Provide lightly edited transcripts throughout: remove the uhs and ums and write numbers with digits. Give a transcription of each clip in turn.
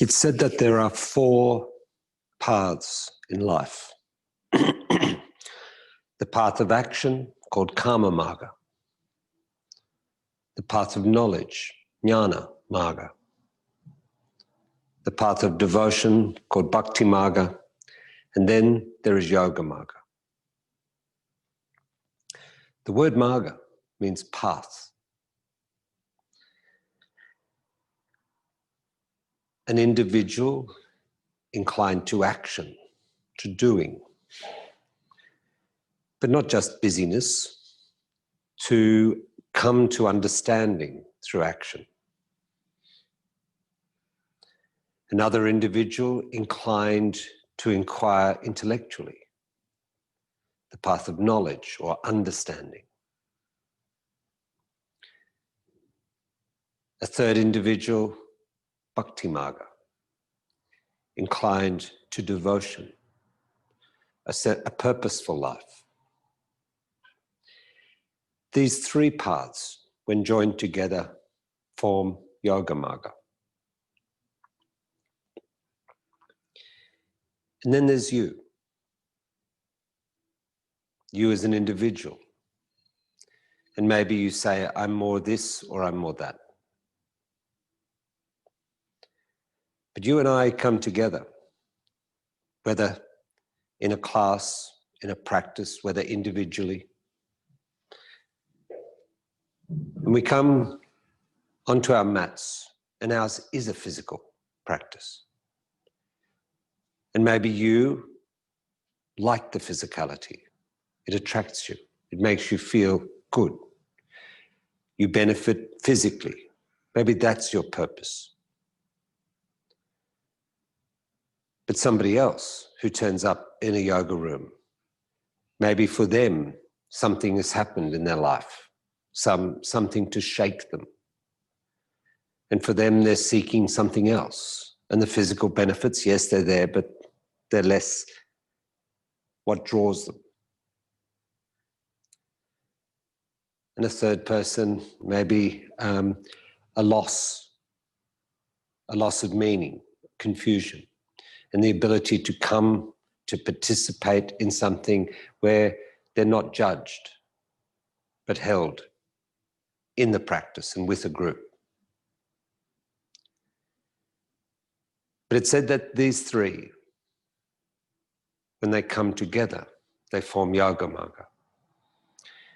It's said that there are 4 paths in life. The path of action, called Karma Marga. The path of knowledge, Jnana Marga. The path of devotion, called Bhakti Marga. And then there is Yoga Marga. The word Marga means path. An individual inclined to action, to doing, but not just busyness, to come to understanding through action. Another individual inclined to inquire intellectually, the path of knowledge or understanding. A third individual, Bhakti Marga, inclined to devotion, a purposeful life. These 3 paths, when joined together, form Yoga Marga. And then there's you. You as an individual. And maybe you say, I'm more this or I'm more that. But you and I come together, whether in a class, in a practice, whether individually. And we come onto our mats, and ours is a physical practice. And maybe you like the physicality. It attracts you. It makes you feel good. You benefit physically. Maybe that's your purpose. But somebody else who turns up in a yoga room, maybe for them, something has happened in their life, something to shake them. And for them, they're seeking something else. And the physical benefits, yes, they're there, but they're less what draws them. And a third person, maybe a loss of meaning, confusion, and the ability to come to participate in something where they're not judged, but held in the practice and with a group. But it's said that these 3, when they come together, they form Yoga Marga.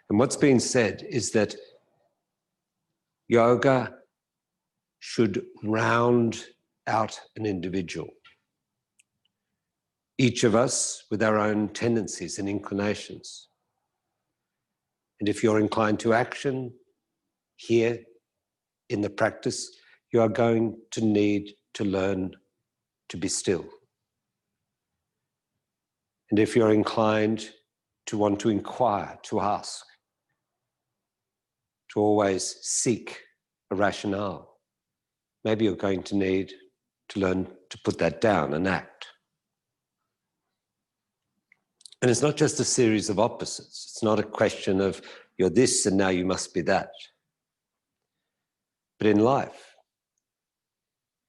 And what's been said is that yoga should round out an individual. Each of us with our own tendencies and inclinations. And if you're inclined to action here in the practice, you are going to need to learn to be still. And if you're inclined to want to inquire, to ask, to always seek a rationale, maybe you're going to need to learn to put that down and act. And it's not just a series of opposites. It's not a question of you're this and now you must be that. But in life,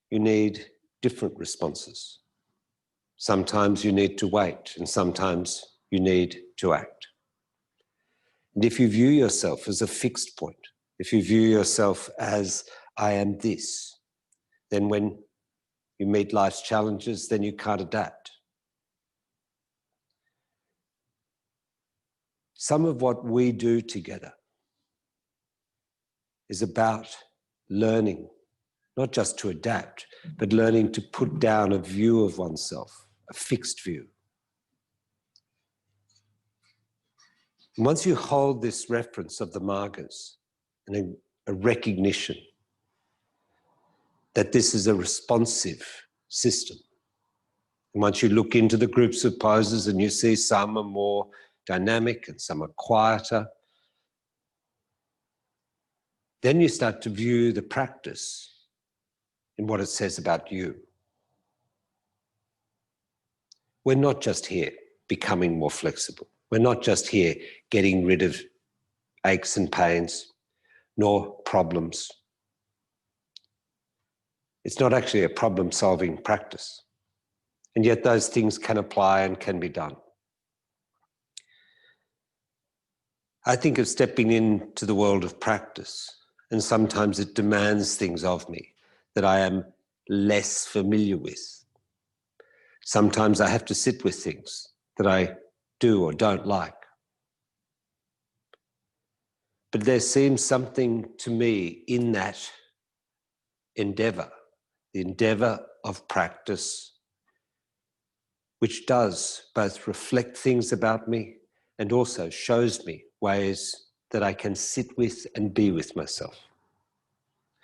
you need different responses. Sometimes you need to wait, and sometimes you need to act. And if you view yourself as a fixed point, if you view yourself as I am this, then when you meet life's challenges, then you can't adapt. Some of what we do together is about learning, not just to adapt, but learning to put down a view of oneself, a fixed view. And once you hold this reference of the Margas and a recognition that this is a responsive system, and once you look into the groups of poses and you see some are more dynamic and some are quieter, then you start to view the practice in what it says about you. We're not just here becoming more flexible. We're not just here getting rid of aches and pains, nor problems. It's not actually a problem-solving practice. And yet those things can apply and can be done. I think of stepping into the world of practice, and sometimes it demands things of me that I am less familiar with. Sometimes I have to sit with things that I do or don't like. But there seems something to me in that endeavor, the endeavor of practice, which does both reflect things about me and also shows me ways that I can sit with and be with myself.